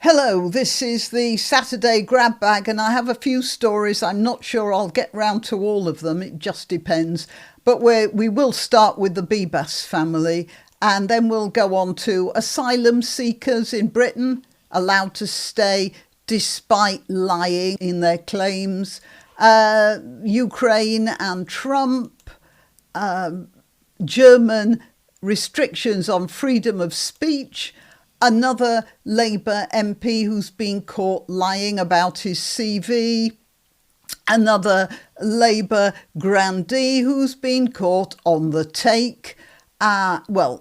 Hello, this is the Saturday grab bag and I have a few stories. I'm not sure I'll get round to all of them, it just depends. But we will start with the Bibas family and then we'll go on to asylum seekers in Britain, allowed to stay despite lying in their claims, Ukraine and Trump, German restrictions on freedom of speech, another Labour MP who's been caught lying about his CV, another Labour grandee who's been caught on the take,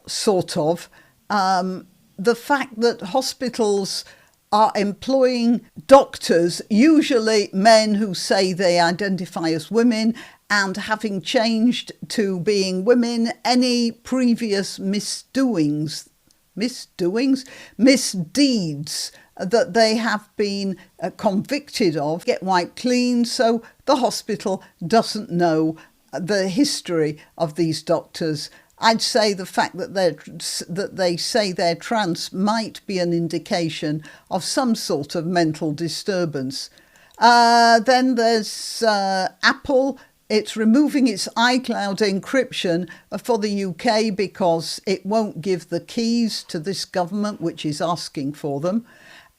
sort of. The fact that hospitals are employing doctors, usually men who say they identify as women, and having changed to being women, any previous misdeeds that they have been convicted of get wiped clean, so the hospital doesn't know the history of these doctors. I'd say the fact that they say they're trans might be an indication of some sort of mental disturbance. Then there's Apple. It's removing its iCloud encryption for the UK because it won't give the keys to this government, which is asking for them.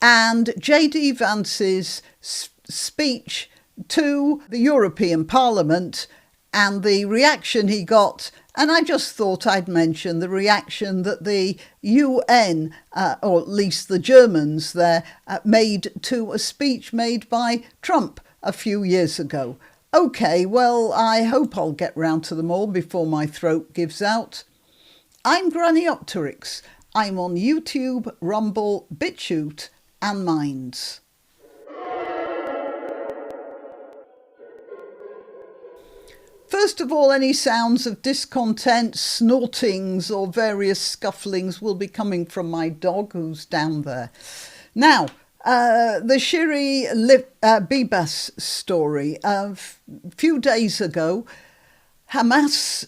And JD Vance's speech to the European Parliament and the reaction he got. And I just thought I'd mention the reaction that the UN, or at least the Germans there, made to a speech made by Trump a few years ago. OK, well, I hope I'll get round to them all before my throat gives out. I'm Granniopteryx. I'm on YouTube, Rumble, BitChute and Minds. First of all, any sounds of discontent, snortings or various scufflings will be coming from my dog who's down there. Now, the Shiri Bibas story. A few days ago, Hamas,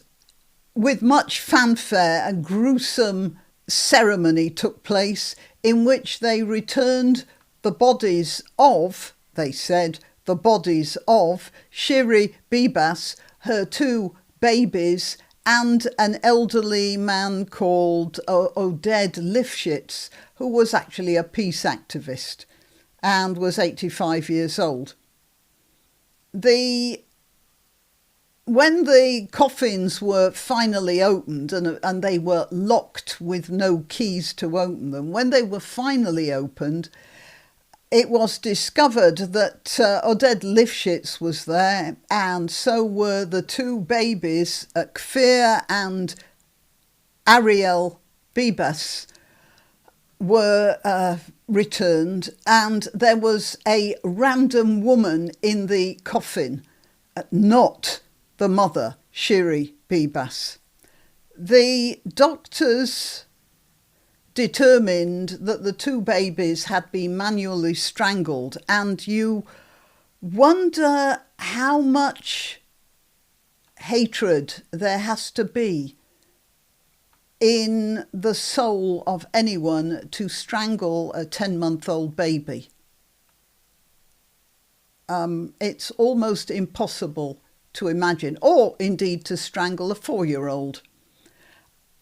with much fanfare and gruesome ceremony, took place in which they returned the bodies of, they said, the bodies of Shiri Bibas, her two babies, and an elderly man called Oded Lifshitz, who was actually a peace activist and was 85 years old. When the coffins were finally opened, and they were locked with no keys to open them, when they were finally opened, it was discovered that Oded Lifshitz was there, and so were the two babies, Kfir and Ariel Bibas, were returned, and there was a random woman in the coffin, not the mother, Shiri Bibas. The doctors determined that the two babies had been manually strangled, and you wonder how much hatred there has to be in the soul of anyone to strangle a 10-month-old baby. It's almost impossible to imagine, or indeed to strangle a 4-year-old.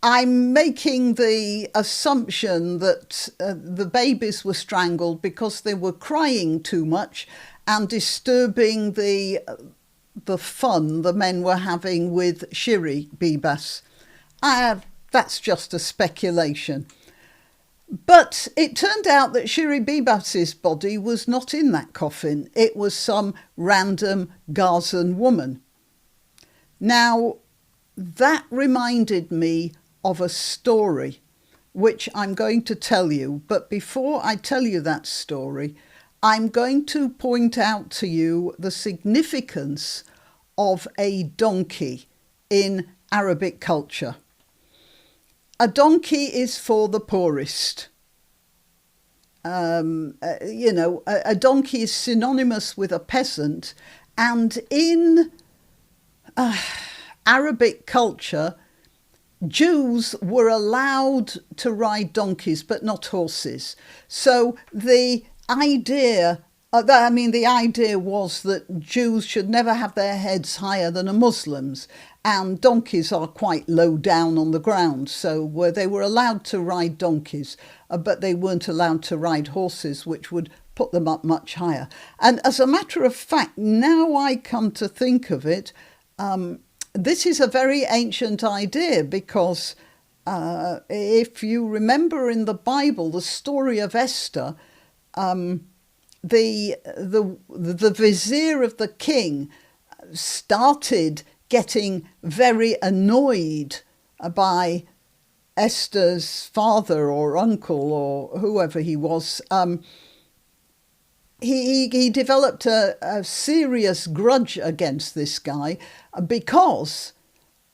I'm making the assumption that the babies were strangled because they were crying too much and disturbing the fun the men were having with Shiri Bibas. That's just a speculation. But it turned out that Shiri Bibas's body was not in that coffin. It was some random Gazan woman. Now, that reminded me of a story which I'm going to tell you. But before I tell you that story, I'm going to point out to you the significance of a donkey in Arabic culture. A donkey is for the poorest. A donkey is synonymous with a peasant, and in Arabic culture, Jews were allowed to ride donkeys, but not horses. So the idea was that Jews should never have their heads higher than a Muslim's, and donkeys are quite low down on the ground. So they were allowed to ride donkeys, but they weren't allowed to ride horses, which would put them up much higher. And as a matter of fact, now I come to think of it, this is a very ancient idea, because if you remember in the Bible, the story of Esther, the vizier of the king started getting very annoyed by Esther's father or uncle or whoever he was. He developed a serious grudge against this guy because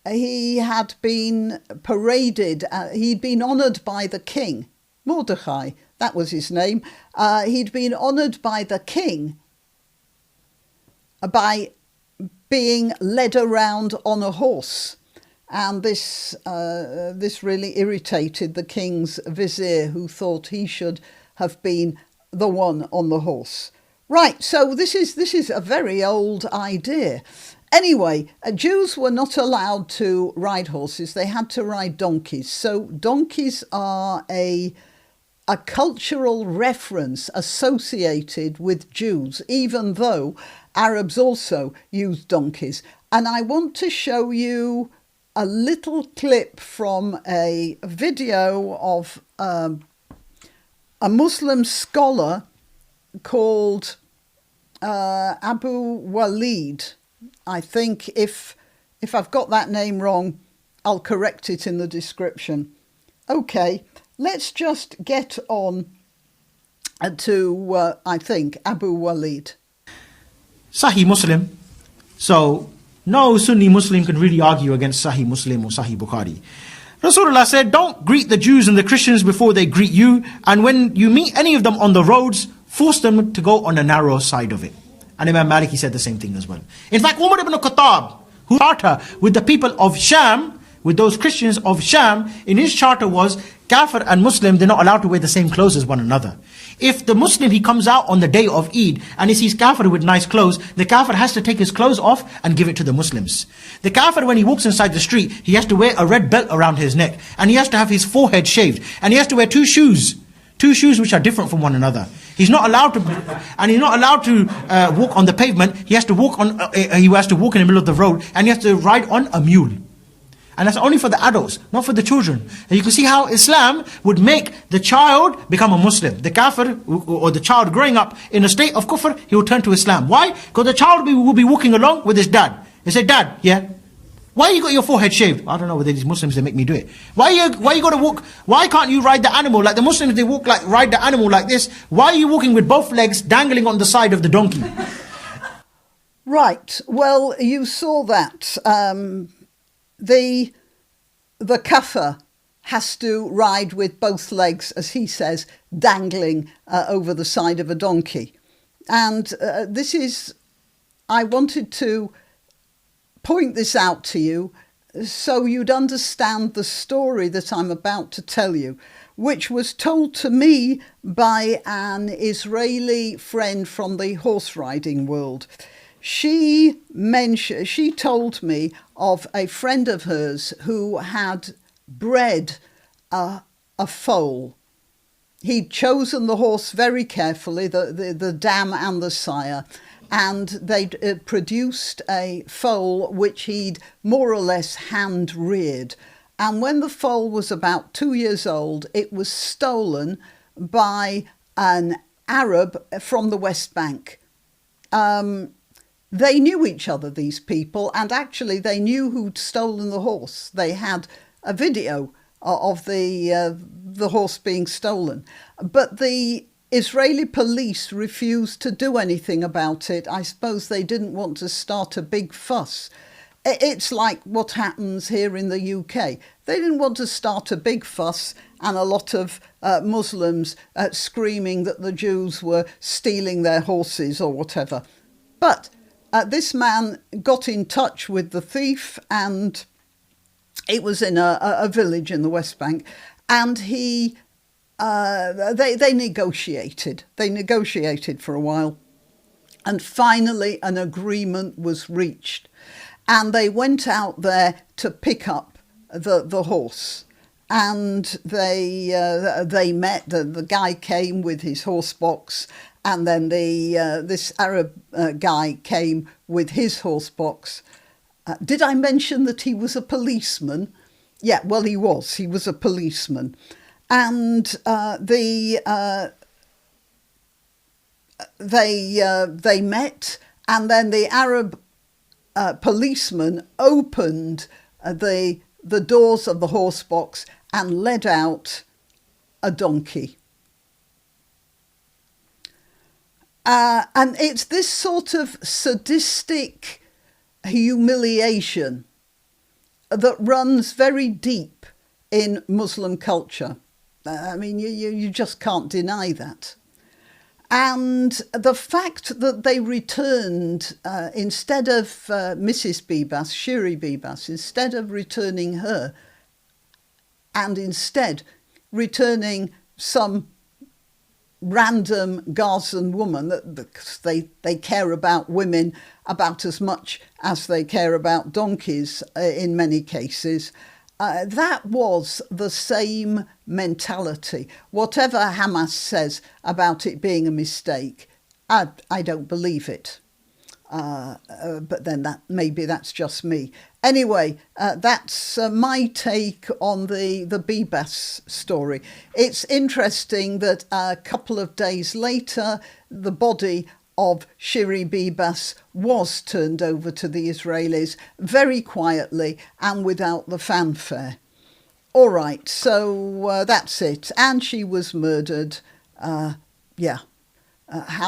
he had been paraded, he'd been honoured by the king, Mordecai, that was his name. He'd been honoured by the king by being led around on a horse. And this really irritated the king's vizier, who thought he should have been the one on the horse. Right, so this is a very old idea. Anyway, Jews were not allowed to ride horses. They had to ride donkeys. So donkeys are a cultural reference associated with Jews, even though Arabs also use donkeys. And I want to show you a little clip from a video of a Muslim scholar called Abu Walid. I think if I've got that name wrong, I'll correct it in the description. Okay, let's just get on to, I think, Abu Walid. Sahih Muslim. So no Sunni Muslim can really argue against Sahih Muslim or Sahih Bukhari. Rasulullah said, don't greet the Jews and the Christians before they greet you, and when you meet any of them on the roads, force them to go on the narrow side of it. And Imam Malik, he said the same thing as well. In fact, Umar ibn Khattab, who charter with the people of Sham, with those Christians of Sham, in his charter was Kafir and Muslim, they're not allowed to wear the same clothes as one another. If the Muslim, he comes out on the day of Eid and he sees Kafir with nice clothes, the Kafir has to take his clothes off and give it to the Muslims. The Kafir, when he walks inside the street, he has to wear a red belt around his neck, and he has to have his forehead shaved, and he has to wear two shoes which are different from one another. He's not allowed to, and he's not allowed to walk on the pavement. He has to walk on. He has to walk in the middle of the road, and he has to ride on a mule. And that's only for the adults, not for the children. And you can see how Islam would make the child become a Muslim. The kafir, or the child growing up in a state of kufr, he will turn to Islam. Why? Because the child will be walking along with his dad. He said, Dad, yeah, why you got your forehead shaved? I don't know whether these Muslims, they make me do it. Why you got to walk? Why can't you ride the animal? Like the Muslims, they ride the animal like this. Why are you walking with both legs dangling on the side of the donkey? Right, well, you saw that. The kafir has to ride with both legs, as he says, dangling over the side of a donkey. And I wanted to point this out to you so you'd understand the story that I'm about to tell you, which was told to me by an Israeli friend from the horse riding world. She told me of a friend of hers who had bred a foal. He'd chosen the horse very carefully, the dam and the sire, and they'd produced a foal which he'd more or less hand reared. And when the foal was about 2 years old, it was stolen by an Arab from the West Bank. They knew each other, these people, and actually they knew who'd stolen the horse. They had a video of the horse being stolen. But the Israeli police refused to do anything about it. I suppose they didn't want to start a big fuss. It's like what happens here in the UK. They didn't want to start a big fuss and a lot of Muslims screaming that the Jews were stealing their horses or whatever. But this man got in touch with the thief, and It was in a village in the West Bank, and they negotiated. They negotiated for a while, and finally an agreement was reached. And they went out there to pick up the horse. And they met. The guy came with his horse box, and then this Arab guy came with his horse box. Did I mention that he was a policeman? Yeah, well, he was. He was a policeman. And they met, and then the Arab policeman opened the doors of the horse box and led out a donkey. And it's this sort of sadistic humiliation that runs very deep in Muslim culture. I mean, you just can't deny that. And the fact that they returned, instead of Mrs. Bibas, Shiri Bibas, instead of returning her, and instead returning some random Gazan woman, because they care about women about as much as they care about donkeys in many cases. That was the same mentality. Whatever Hamas says about it being a mistake, I don't believe it. But then maybe that's just me. Anyway, that's my take on the Bibas story. It's interesting that a couple of days later, the body of Shiri Bibas was turned over to the Israelis very quietly and without the fanfare. All right, so that's it. And she was murdered. How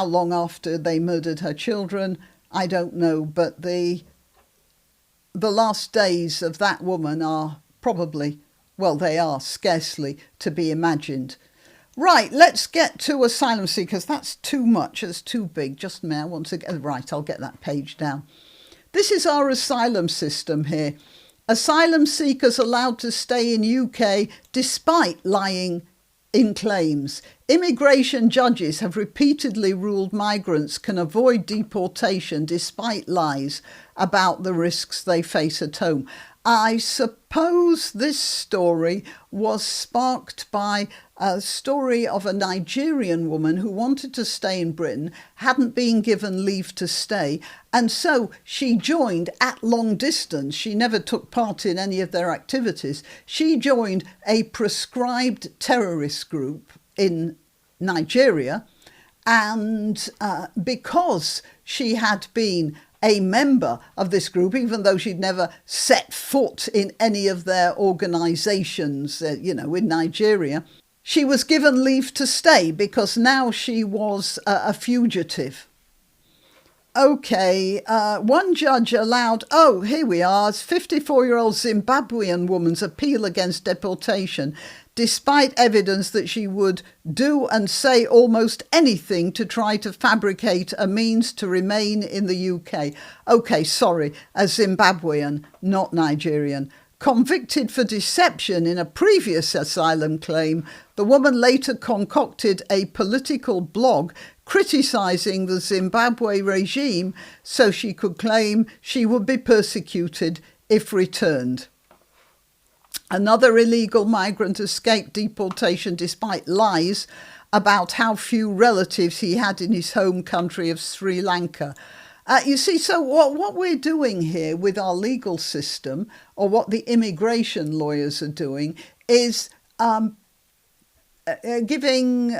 long after they murdered her children, I don't know, but the last days of that woman are probably, well, they are scarcely to be imagined. Right, let's get to asylum seekers. That's too much. It's too big. Just a minute. I want to get right. I'll get that page down. This is our asylum system here. Asylum seekers allowed to stay in UK despite lying in claims. Immigration judges have repeatedly ruled migrants can avoid deportation despite lies about the risks they face at home. I suppose this story was sparked by a story of a Nigerian woman who wanted to stay in Britain, hadn't been given leave to stay, and so she joined at long distance. She never took part in any of their activities. She joined a proscribed terrorist group in Nigeria, and because she had been a member of this group, even though she'd never set foot in any of their organisations, in Nigeria, she was given leave to stay because now she was a fugitive. OK, one judge allowed, here we are, 54-year-old Zimbabwean woman's appeal against deportation, despite evidence that she would do and say almost anything to try to fabricate a means to remain in the UK. OK, sorry, a Zimbabwean, not Nigerian. Convicted for deception in a previous asylum claim, the woman later concocted a political blog criticising the Zimbabwe regime so she could claim she would be persecuted if returned. Another illegal migrant escaped deportation despite lies about how few relatives he had in his home country of Sri Lanka. You see, so what we're doing here with our legal system, or what the immigration lawyers are doing, is giving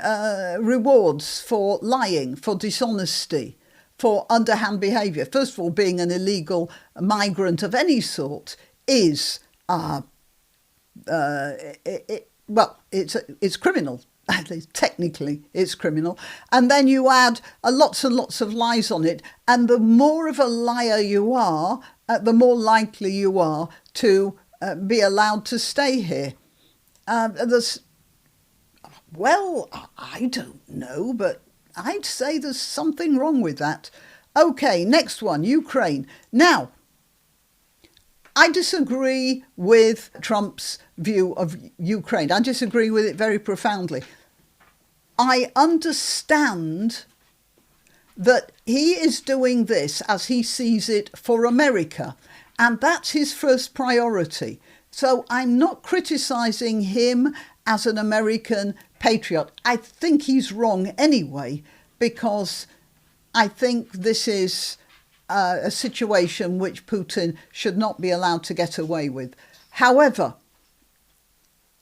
rewards for lying, for dishonesty, for underhand behaviour. First of all, being an illegal migrant of any sort is it's criminal. At least technically it's criminal. And then you add lots and lots of lies on it. And the more of a liar you are, the more likely you are to be allowed to stay here. I don't know, but I'd say there's something wrong with that. OK, next one, Ukraine. Now, I disagree with Trump's view of Ukraine. I disagree with it very profoundly. I understand that he is doing this as he sees it for America, and that's his first priority. So I'm not criticising him as an American patriot. I think he's wrong anyway, because I think this is a situation which Putin should not be allowed to get away with. However,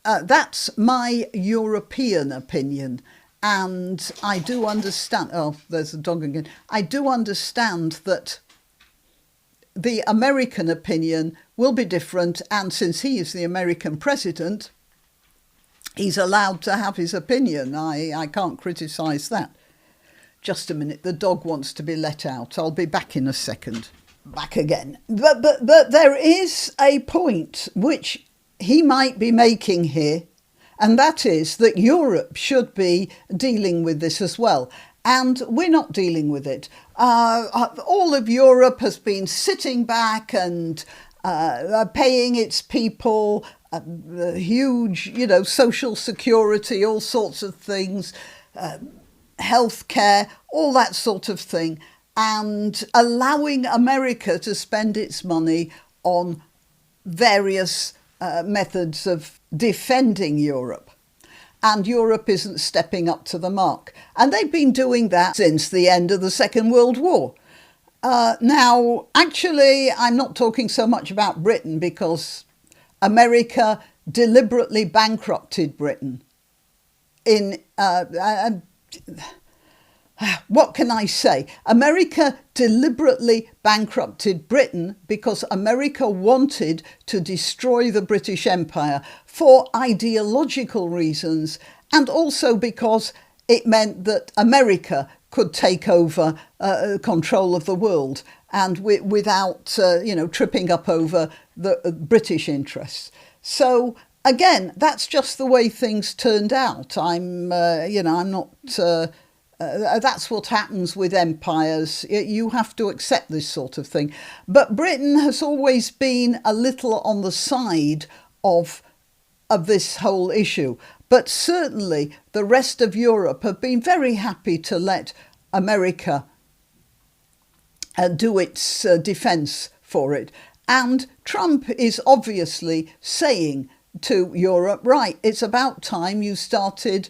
that's my European opinion. And I do understand, oh, there's a dog again. I do understand that the American opinion will be different. And since he is the American president, he's allowed to have his opinion. I can't criticise that. Just a minute, the dog wants to be let out. I'll be back in a second. Back again. But there is a point which he might be making here, and that is that Europe should be dealing with this as well. And we're not dealing with it. All of Europe has been sitting back and paying its people huge, social security, all sorts of things, healthcare, all that sort of thing, and allowing America to spend its money on various methods of defending Europe. And Europe isn't stepping up to the mark. And they've been doing that since the end of the Second World War. Now, actually, I'm not talking so much about Britain, because America deliberately bankrupted Britain what can I say? America deliberately bankrupted Britain because America wanted to destroy the British Empire for ideological reasons, and also because it meant that America could take over control of the world, and without tripping up over the British interests. So again, that's just the way things turned out. I'm not. That's what happens with empires. You have to accept this sort of thing. But Britain has always been a little on the side of this whole issue. But certainly the rest of Europe have been very happy to let America do its defence for it. And Trump is obviously saying to Europe, right, it's about time you started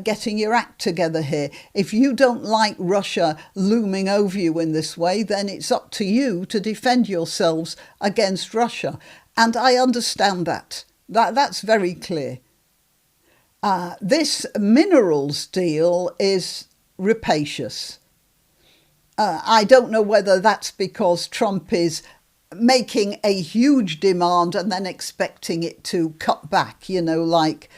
getting your act together here. If you don't like Russia looming over you in this way, then it's up to you to defend yourselves against Russia. And I understand that. That's very clear. This minerals deal is rapacious. I don't know whether that's because Trump is making a huge demand and then expecting it to cut back, like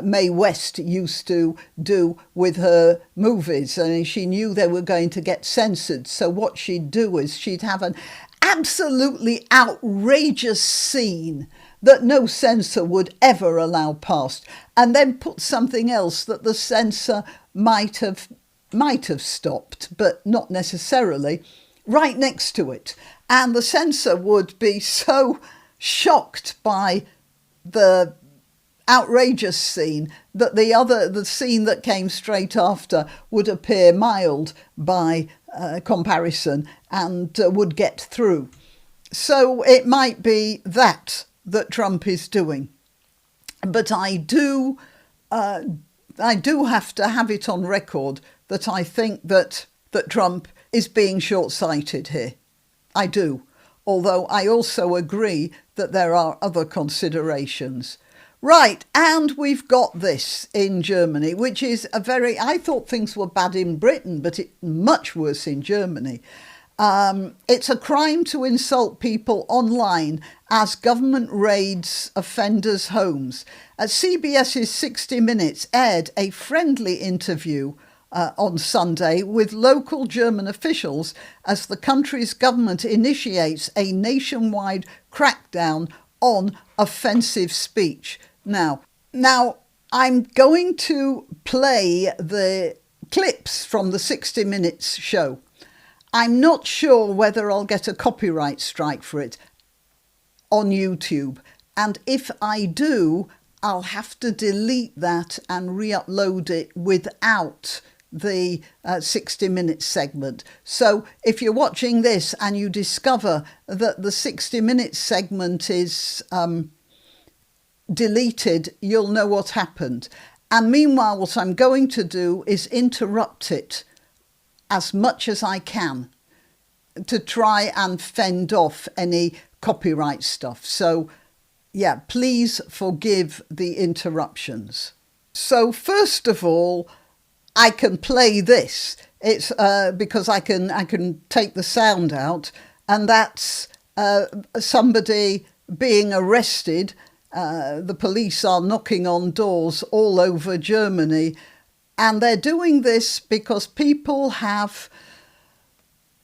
Mae West used to do with her movies, and she knew they were going to get censored. So what she'd do is she'd have an absolutely outrageous scene that no censor would ever allow past, and then put something else that the censor might have stopped, but not necessarily, right next to it. And the censor would be so shocked by the outrageous scene that the scene that came straight after would appear mild by comparison and would get through. So it might be that Trump is doing. But I do have to have it on record that I think that Trump is being short-sighted here. I do. Although I also agree that there are other considerations. Right, and we've got this in Germany, which is I thought things were bad in Britain, but it's much worse in Germany. It's a crime to insult people online as government raids offenders' homes. CBS's 60 Minutes aired a friendly interview on Sunday with local German officials as the country's government initiates a nationwide crackdown on offensive speech. Now, I'm going to play the clips from the 60 Minutes show. I'm not sure whether I'll get a copyright strike for it. on YouTube. And if I do, I'll have to delete that and re-upload it without the 60-minute segment. So if you're watching this and you discover that the 60-minute segment is deleted, you'll know what happened. And meanwhile, what I'm going to do is interrupt it as much as I can to try and fend off any copyright stuff. So yeah, please forgive the interruptions. So first of all, I can play this. It's because I can take the sound out, and that's somebody being arrested. The police are knocking on doors all over Germany, and they're doing this because people have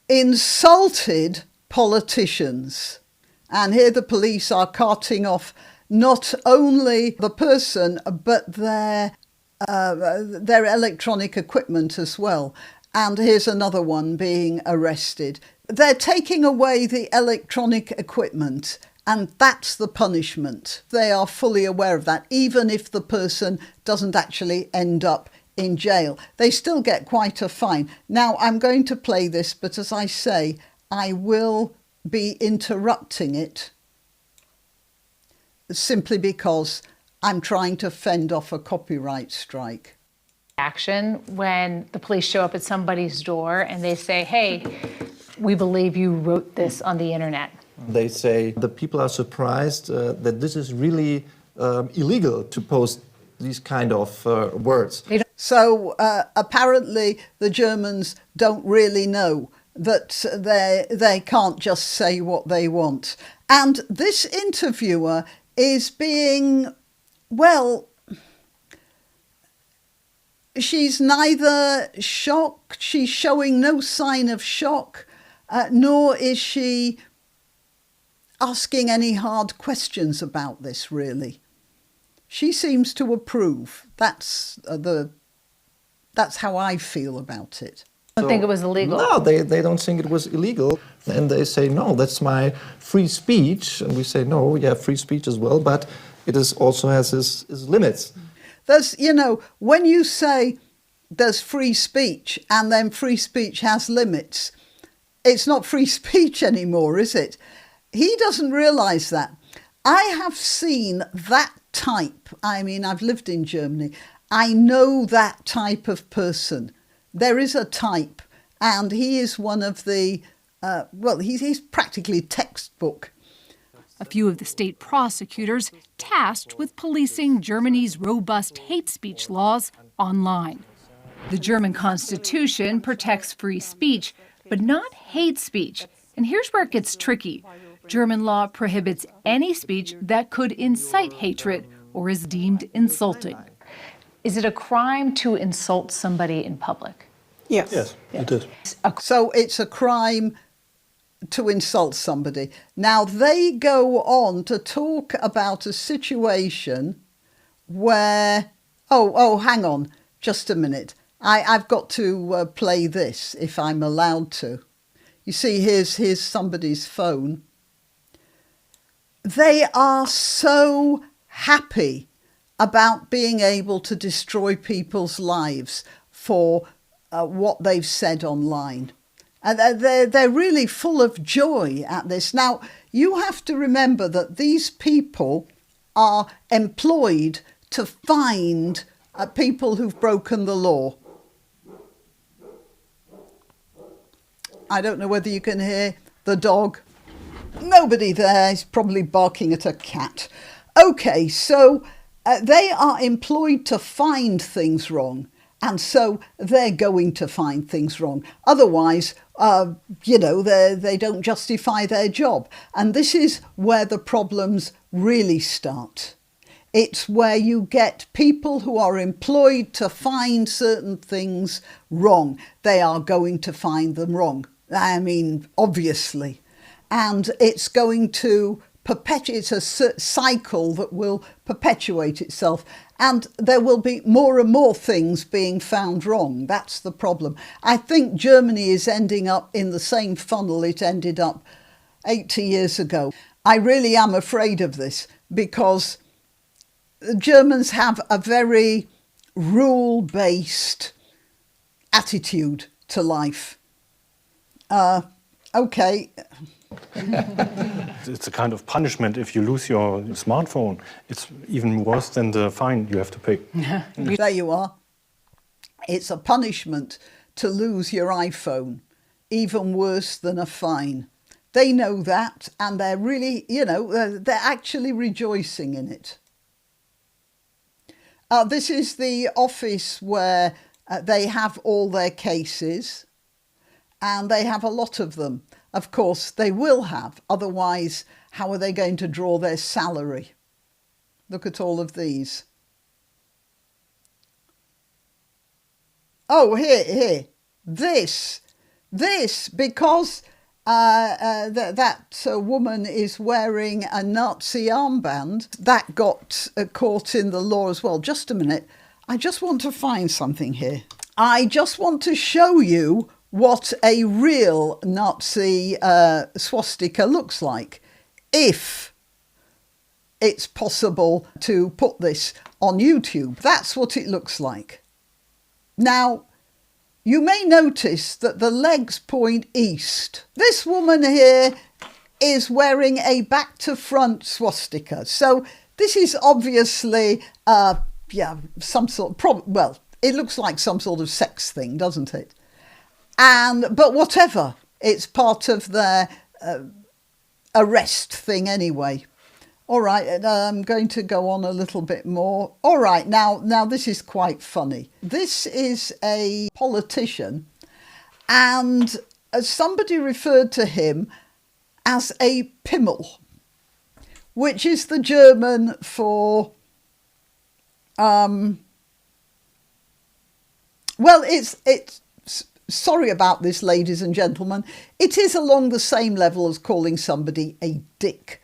insulted politicians. And here the police are carting off not only the person, but their electronic equipment as well. And here's another one being arrested. They're taking away the electronic equipment, and that's the punishment. They are fully aware of that, even if the person doesn't actually end up in jail. They still get quite a fine. Now, I'm going to play this, but as I say, I will be interrupting it simply because I'm trying to fend off a copyright strike. Action when the police show up at somebody's door and they say, hey, we believe you wrote this on the internet. They say the people are surprised that this is really illegal to post these kind of words. So apparently the Germans don't really know that they can't just say what they want. And this interviewer is being, well, she's neither shocked, she's showing no sign of shock, nor is she asking any hard questions about this, really. She seems to approve. That's how I feel about it. I don't think it was illegal. No, they don't think it was illegal. And they say, no, that's my free speech. And we say, no, yeah, free speech as well, but it is also has its limits. There's, when you say there's free speech and then free speech has limits, it's not free speech anymore, is it? He doesn't realise that. I have seen that type. I mean, I've lived in Germany. I know that type of person. There is a type, and he is one of the, he's practically textbook. A few of the state prosecutors tasked with policing Germany's robust hate speech laws online. The German Constitution protects free speech, but not hate speech. And here's where it gets tricky. German law prohibits any speech that could incite hatred or is deemed insulting. Is it a crime to insult somebody in public? Yes. Yes, it is. So it's a crime to insult somebody. Now, they go on to talk about a situation where... Oh, hang on, just a minute. I've got to play this, if I'm allowed to. You see, here's somebody's phone. They are so happy about being able to destroy people's lives for what they've said online. And they're really full of joy at this. Now, you have to remember that these people are employed to find people who've broken the law. I don't know whether you can hear the dog. Nobody there. He's probably barking at a cat. Okay, so they are employed to find things wrong. And so they're going to find things wrong. Otherwise, they don't justify their job. And this is where the problems really start. It's where you get people who are employed to find certain things wrong. They are going to find them wrong. I mean, obviously. And it's going to perpetuate, it's a cycle that will perpetuate itself. And there will be more and more things being found wrong. That's the problem. I think Germany is ending up in the same funnel it ended up 80 years ago. I really am afraid of this because the Germans have a very rule-based attitude to life. Okay. It's a kind of punishment if you lose your smartphone. It's even worse than the fine you have to pay. There you are. It's a punishment to lose your iPhone, even worse than a fine. They know that, and they're really, they're actually rejoicing in it. This is the office where they have all their cases, and they have a lot of them. Of course, they will have, otherwise, how are they going to draw their salary? Look at all of these. Oh, here. This, because that woman is wearing a Nazi armband, that got caught in the law as well. Just a minute. I just want to find something here. I just want to show you what a real Nazi swastika looks like, if it's possible to put this on YouTube. That's what it looks like. Now, you may notice that the legs point east. This woman here is wearing a back-to-front swastika. So this is obviously, some sort of, it looks like some sort of sex thing, doesn't it? But whatever, it's part of their arrest thing anyway. All right, I'm going to go on a little bit more. All right, now this is quite funny. This is a politician, and somebody referred to him as a Pimmel, which is the German for, it's sorry about this, ladies and gentlemen. It is along the same level as calling somebody a dick.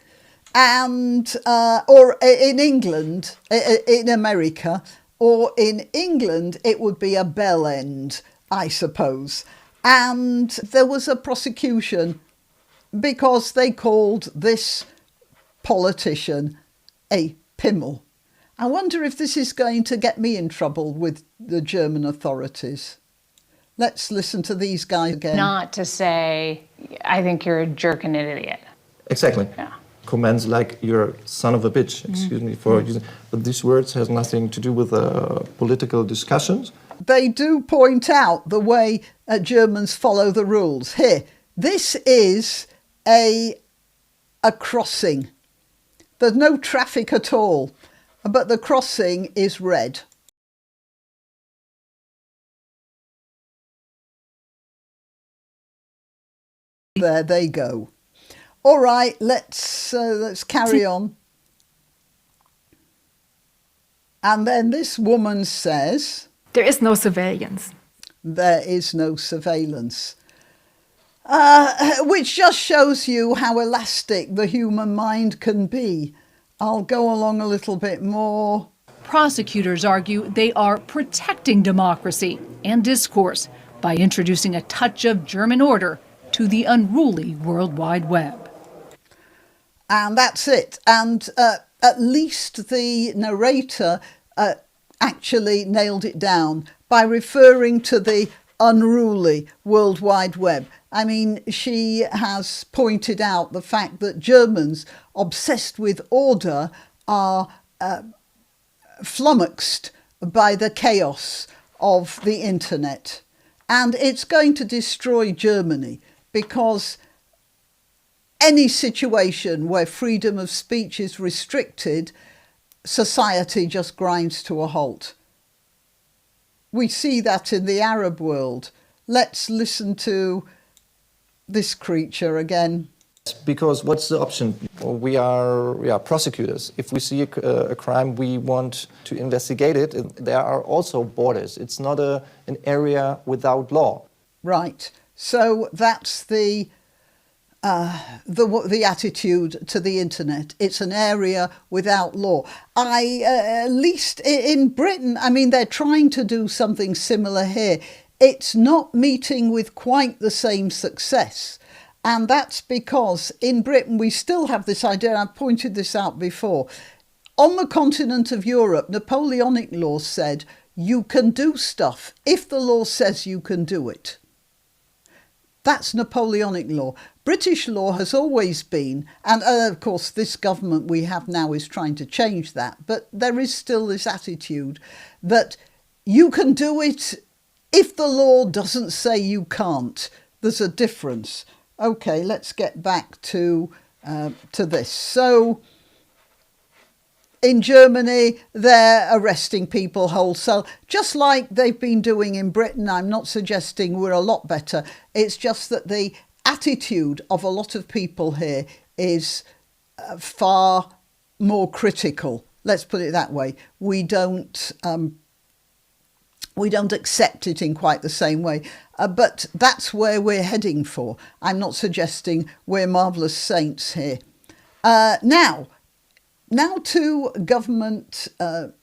And, or in England, in America, or in England, it would be a bell end, I suppose. And there was a prosecution because they called this politician a Pimmel. I wonder if this is going to get me in trouble with the German authorities. Let's listen to these guys again. Not to say, I think you're a jerk and an idiot. Exactly. Yeah. Comments like "you're son of a bitch," excuse me for using, but these words has nothing to do with political discussions. They do point out the way Germans follow the rules. Here, this is a crossing. There's no traffic at all, but the crossing is red. There they go. All right, let's carry on. And then this woman says, there is no surveillance. There is no surveillance. Which just shows you how elastic the human mind can be. I'll go along a little bit more. Prosecutors argue they are protecting democracy and discourse by introducing a touch of German order to the unruly World Wide Web. And that's it. And at least the narrator actually nailed it down by referring to the unruly World Wide Web. I mean, she has pointed out the fact that Germans obsessed with order are flummoxed by the chaos of the internet. And it's going to destroy Germany because any situation where freedom of speech is restricted, society just grinds to a halt. We see that in the Arab world. Let's listen to this creature again. Because what's the option? We are prosecutors. If we see a crime, we want to investigate it. There are also borders. It's not an area without law. Right. So that's the attitude to the internet. It's an area without law. At least in Britain, I mean, they're trying to do something similar here. It's not meeting with quite the same success. And that's because in Britain we still have this idea, and I've pointed this out before. On the continent of Europe, Napoleonic law said you can do stuff if the law says you can do it. That's Napoleonic law. British law has always been, and of course this government we have now is trying to change that, but there is still this attitude that you can do it if the law doesn't say you can't. There's a difference. Okay, let's get back to this. So in Germany, they're arresting people wholesale, just like they've been doing in Britain. I'm not suggesting we're a lot better. It's just that the attitude of a lot of people here is far more critical. Let's put it that way. We don't accept it in quite the same way. But that's where we're heading for. I'm not suggesting we're marvellous saints here. Now to government, the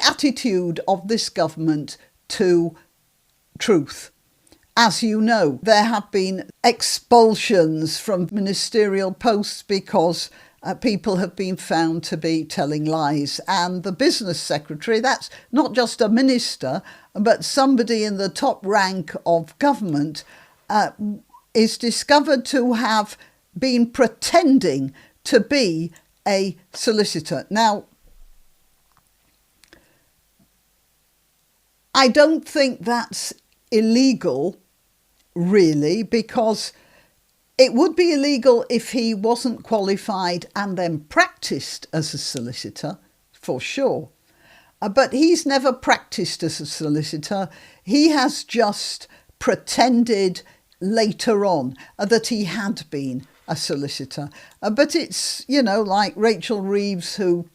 attitude of this government to truth. As you know, there have been expulsions from ministerial posts because people have been found to be telling lies. And the business secretary, that's not just a minister, but somebody in the top rank of government, is discovered to have been pretending to be a solicitor. Now, I don't think that's illegal, really, because it would be illegal if he wasn't qualified and then practiced as a solicitor, for sure. But he's never practiced as a solicitor. He has just pretended later on that he had been a solicitor. But it's, like Rachel Reeves, who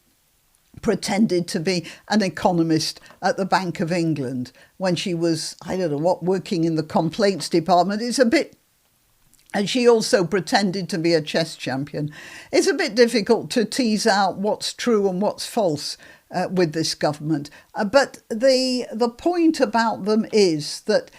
pretended to be an economist at the Bank of England when she was, working in the complaints department. And she also pretended to be a chess champion. It's a bit difficult to tease out what's true and what's false with this government. But the point about them is that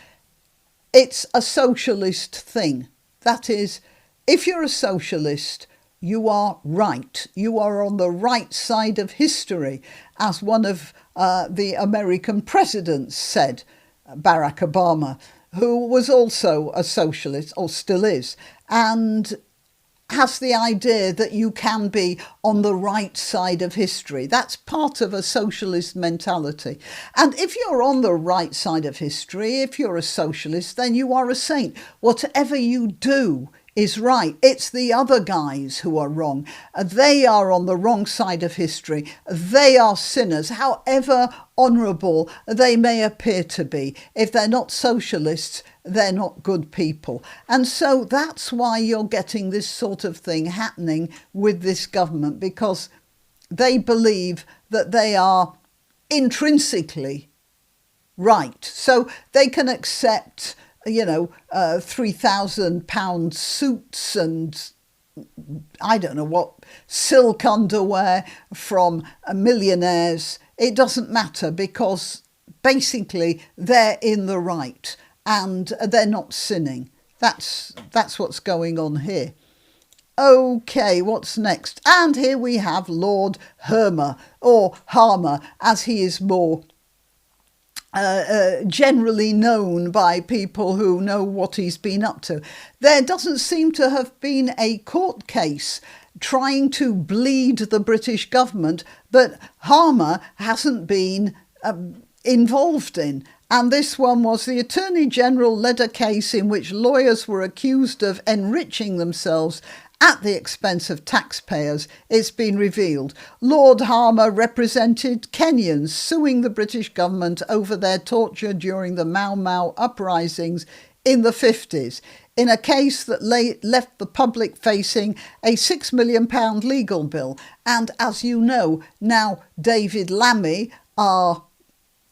it's a socialist thing. That is, if you're a socialist, you are right. You are on the right side of history, as one of the American presidents said, Barack Obama, who was also a socialist, or still is, and has the idea that you can be on the right side of history. That's part of a socialist mentality. And if you're on the right side of history, if you're a socialist, then you are a saint. Whatever you do is right. It's the other guys who are wrong. They are on the wrong side of history. They are sinners, however honourable they may appear to be. If they're not socialists, they're not good people. And so that's why you're getting this sort of thing happening with this government, because they believe that they are intrinsically right. So they can accept £3,000 suits and I don't know what, silk underwear from millionaires. It doesn't matter, because basically they're in the right and they're not sinning. That's what's going on here. Okay, what's next? And here we have Lord Hermer, or Harmer, as he is more generally known by people who know what he's been up to. There doesn't seem to have been a court case trying to bleed the British government that Harmer hasn't been involved in. And this one was the Attorney General led a case in which lawyers were accused of enriching themselves at the expense of taxpayers. It's been revealed. Lord Harmer represented Kenyans suing the British government over their torture during the Mau Mau uprisings in the 50s, in a case that left the public facing a £6 million legal bill. And as you know, now David Lammy, our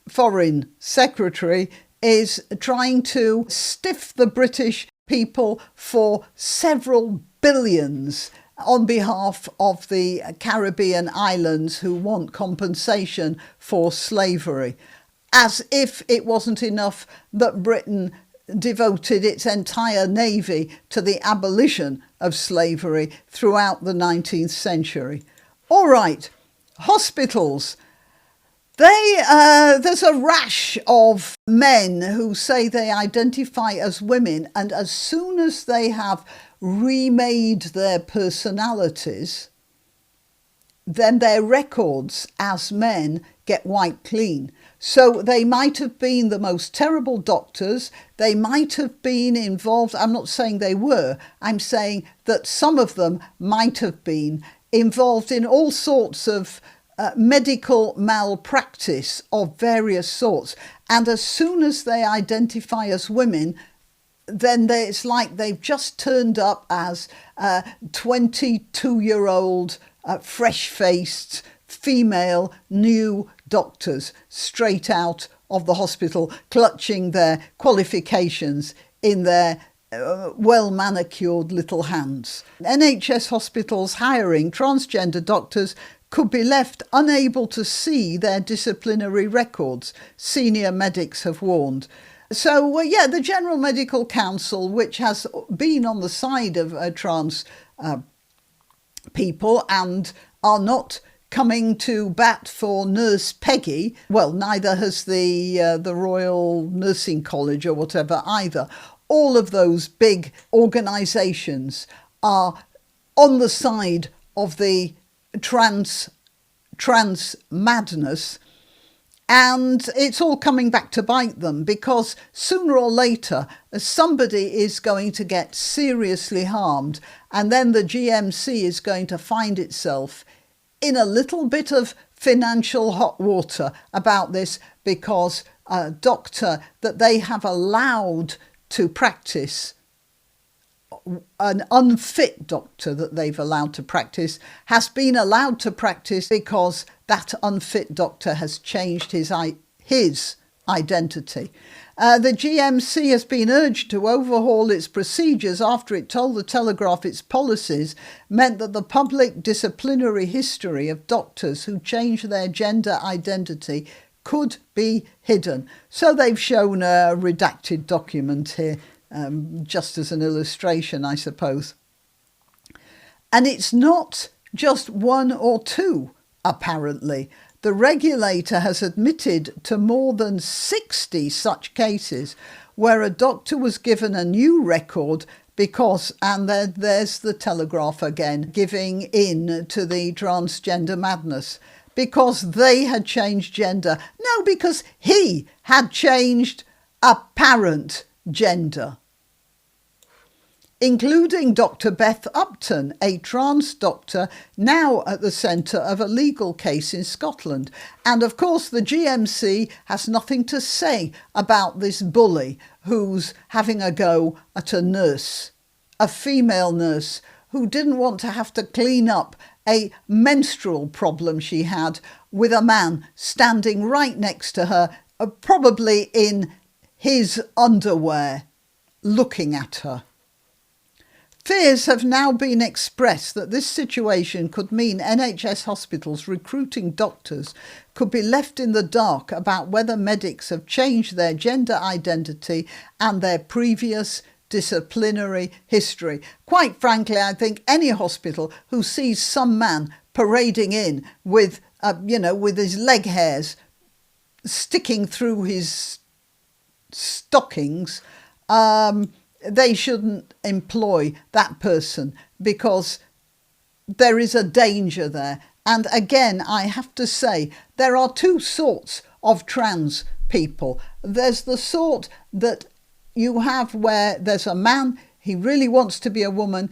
Foreign Secretary, is trying to stiff the British people for several billions on behalf of the Caribbean islands who want compensation for slavery. as if it wasn't enough that Britain devoted its entire navy to the abolition of slavery throughout the 19th century. All right, hospitals. There's a rash of men who say they identify as women, and as soon as they have remade their personalities, then their records as men get wiped clean. So they might have been the most terrible doctors, they might have been involved, I'm not saying they were, I'm saying that some of them might have been involved in all sorts of medical malpractice of various sorts. And as soon as they identify as women, then it's like they've just turned up as 22-year-old, fresh-faced, female, new doctors straight out of the hospital, clutching their qualifications in their well-manicured little hands. NHS hospitals hiring transgender doctors could be left unable to see their disciplinary records, senior medics have warned. So, the General Medical Council, which has been on the side of trans people and are not coming to bat for Nurse Peggy, well, neither has the Royal Nursing College or whatever either. All of those big organisations are on the side of the trans madness, and it's all coming back to bite them, because sooner or later somebody is going to get seriously harmed, and then the GMC is going to find itself in a little bit of financial hot water about this, because a doctor that they have allowed to practice, an unfit doctor that they've allowed to practice, has been allowed to practice because that unfit doctor has changed his identity. The GMC has been urged to overhaul its procedures after it told the Telegraph its policies meant that the public disciplinary history of doctors who changed their gender identity could be hidden. So they've shown a redacted document here, just as an illustration, I suppose. And it's not just one or two, apparently. The regulator has admitted to more than 60 such cases where a doctor was given a new record because, and there's the Telegraph again, giving in to the transgender madness, because they had changed gender. No, because he had changed apparent gender. Including Dr. Beth Upton, a trans doctor now at the centre of a legal case in Scotland. And of course the GMC has nothing to say about this bully who's having a go at a nurse, a female nurse, who didn't want to have to clean up a menstrual problem she had with a man standing right next to her, probably in his underwear, looking at her. Fears have now been expressed that this situation could mean NHS hospitals recruiting doctors could be left in the dark about whether medics have changed their gender identity and their previous disciplinary history. Quite frankly, I think any hospital who sees some man parading in with, with his leg hairs sticking through his stockings, they shouldn't employ that person, because there is a danger there. And again, I have to say, there are two sorts of trans people. There's the sort that you have where there's a man, he really wants to be a woman.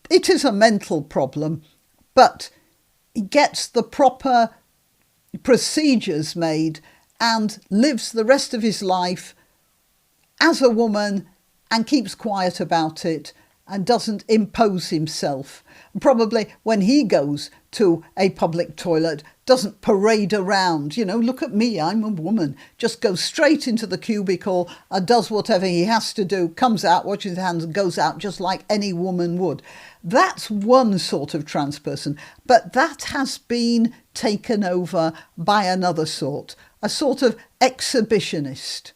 It is a mental problem, but he gets the proper procedures made and lives the rest of his life as a woman and keeps quiet about it and doesn't impose himself. Probably when he goes to a public toilet, doesn't parade around, look at me, I'm a woman. Just goes straight into the cubicle, does whatever he has to do, comes out, washes his hands, and goes out just like any woman would. That's one sort of trans person, but that has been taken over by another sort. a sort of exhibitionist.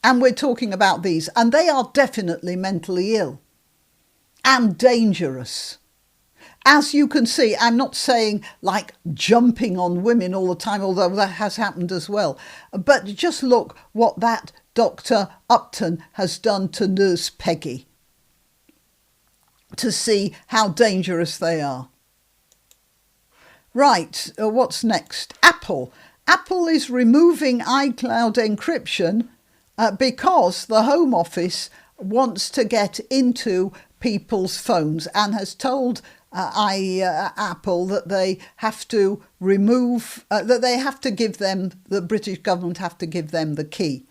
And we're talking about these, and they are definitely mentally ill and dangerous. As you can see, I'm not saying like jumping on women all the time, although that has happened as well. But just look what that Dr. Upton has done to Nurse Peggy to see how dangerous they are. Right, what's next? Apple. Apple is removing iCloud encryption because the Home Office wants to get into people's phones and has told Apple that they have to remove, that they have to give them, the British government have to give them the key.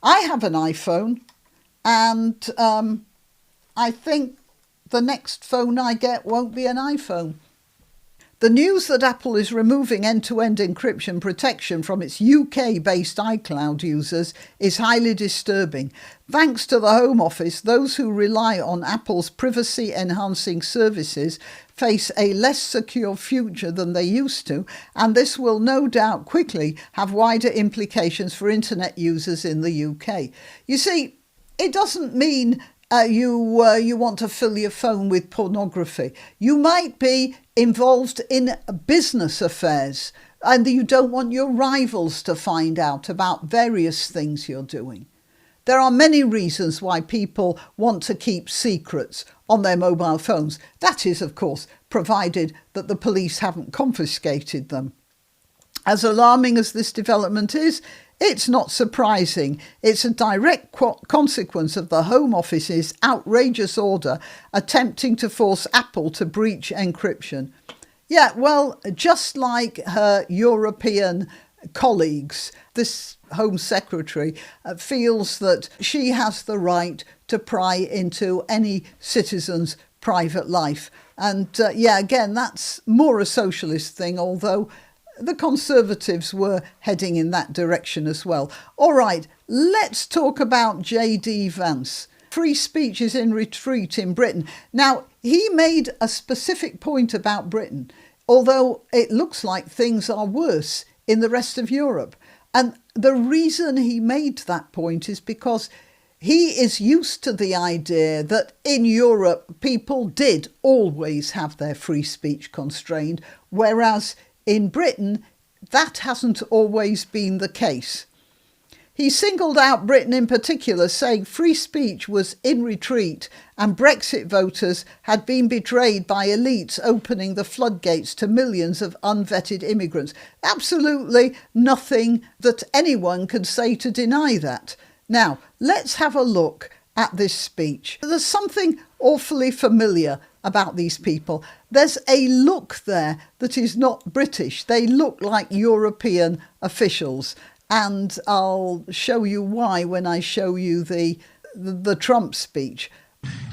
I have an iPhone, and I think the next phone I get won't be an iPhone. The news that Apple is removing end-to-end encryption protection from its UK-based iCloud users is highly disturbing. Thanks to the Home Office, those who rely on Apple's privacy-enhancing services face a less secure future than they used to, and this will no doubt quickly have wider implications for internet users in the UK. You see, it doesn't mean you want to fill your phone with pornography. You might be involved in business affairs and you don't want your rivals to find out about various things you're doing. There are many reasons why people want to keep secrets on their mobile phones. That is, of course, provided that the police haven't confiscated them. As alarming as this development is, it's not surprising. It's a direct consequence of the Home Office's outrageous order attempting to force Apple to breach encryption. Yeah, well, just like her European colleagues, this Home Secretary feels that she has the right to pry into any citizen's private life. And again, that's more a socialist thing, although the Conservatives were heading in that direction as well. All right, let's talk about J.D. Vance. Free speech is in retreat in Britain. Now, he made a specific point about Britain, although it looks like things are worse in the rest of Europe. And the reason he made that point is because he is used to the idea that in Europe, people did always have their free speech constrained, whereas in Britain, that hasn't always been the case. He singled out Britain in particular, saying free speech was in retreat and Brexit voters had been betrayed by elites opening the floodgates to millions of unvetted immigrants. Absolutely nothing that anyone can say to deny that. Now, let's have a look at this speech. There's something awfully familiar about these people. There's a look there that is not British. They look like European officials. And I'll show you why when I show you the Trump speech.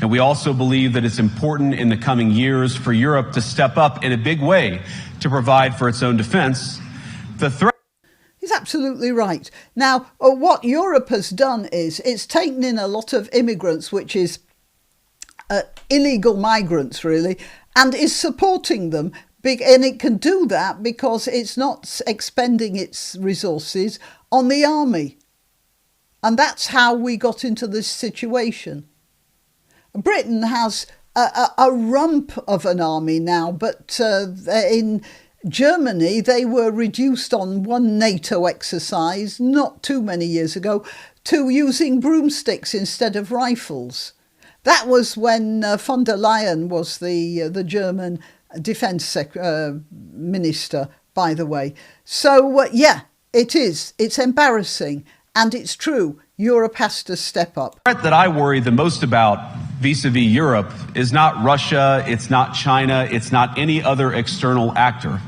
And we also believe that it's important in the coming years for Europe to step up in a big way to provide for its own defense. The threat. He's absolutely right. Now, what Europe has done is it's taken in a lot of immigrants, which is illegal migrants, really, and is supporting them. And it can do that because it's not expending its resources on the army. And that's how we got into this situation. Britain has a rump of an army now, but in Germany, they were reduced on one NATO exercise not too many years ago to using broomsticks instead of rifles. That was when von der Leyen was the German defence minister, by the way. So, it is. It's embarrassing. And it's true. Europe has to step up. The threat that I worry the most about vis-a-vis Europe is not Russia, it's not China, it's not any other external actor.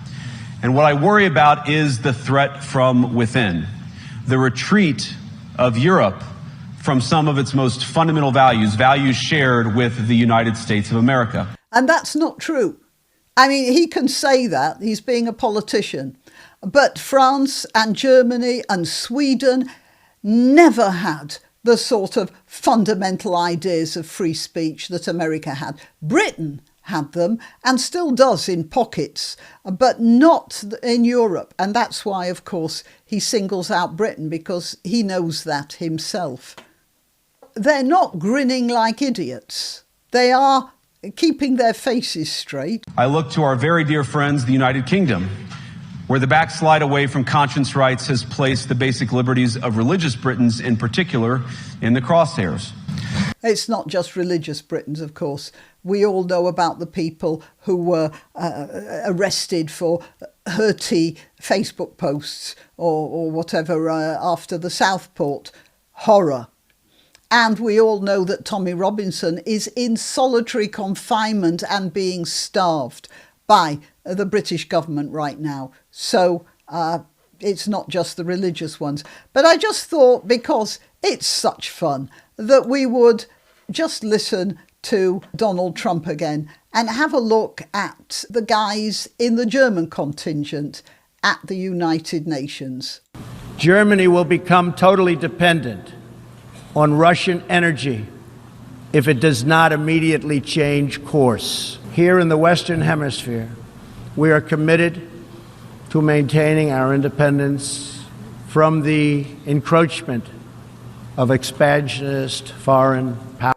And what I worry about is the threat from within, the retreat of Europe from some of its most fundamental values, values shared with the United States of America. And that's not true. I mean, he can say that, he's being a politician. But France and Germany and Sweden never had the sort of fundamental ideas of free speech that America had. Britain had them and still does in pockets, but not in Europe. And that's why, of course, he singles out Britain, because he knows that himself. They're not grinning like idiots. They are keeping their faces straight. I look to our very dear friends, the United Kingdom, where the backslide away from conscience rights has placed the basic liberties of religious Britons in particular in the crosshairs. It's not just religious Britons, of course. We all know about the people who were arrested for hurty Facebook posts or whatever after the Southport horror. And we all know that Tommy Robinson is in solitary confinement and being starved by the British government right now. So it's not just the religious ones. But I just thought, because it's such fun, that we would just listen to Donald Trump again and have a look at the guys in the German contingent at the United Nations. Germany will become totally dependent on Russian energy if it does not immediately change course. Here in the Western Hemisphere, we are committed to maintaining our independence from the encroachment of expansionist foreign power.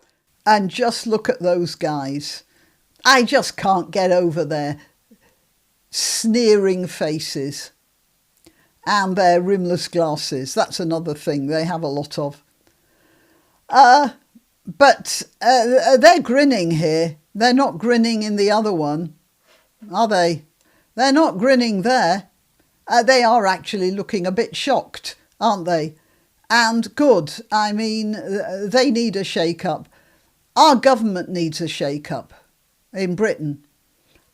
And just look at those guys. I just can't get over their sneering faces and their rimless glasses. That's another thing they have a lot of. But they're grinning here. They're not grinning in the other one, are they? They're not grinning there. They are actually looking a bit shocked, aren't they? And good. I mean, they need a shake-up. Our government needs a shake-up in Britain.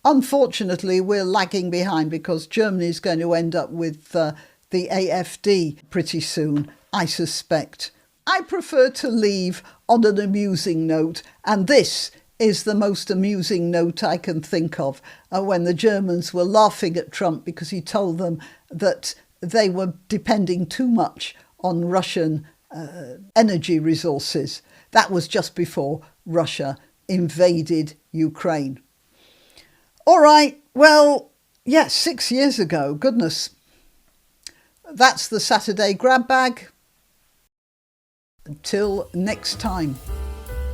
Unfortunately, we're lagging behind because Germany's going to end up with the AfD pretty soon, I suspect. I prefer to leave on an amusing note, and this is the most amusing note I can think of, when the Germans were laughing at Trump because he told them that they were depending too much on Russian energy resources. That was just before Russia invaded Ukraine. All right, well, yes, 6 years ago, goodness. That's the Saturday grab bag. Until next time.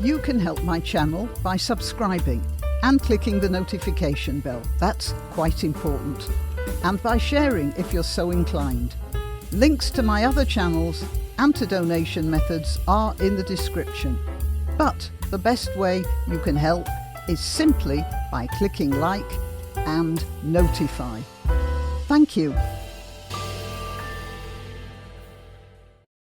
You can help my channel by subscribing and clicking the notification bell. That's quite important. And by sharing if you're so inclined. Links to my other channels and to donation methods are in the description. But the best way you can help is simply by clicking like and notify. Thank you.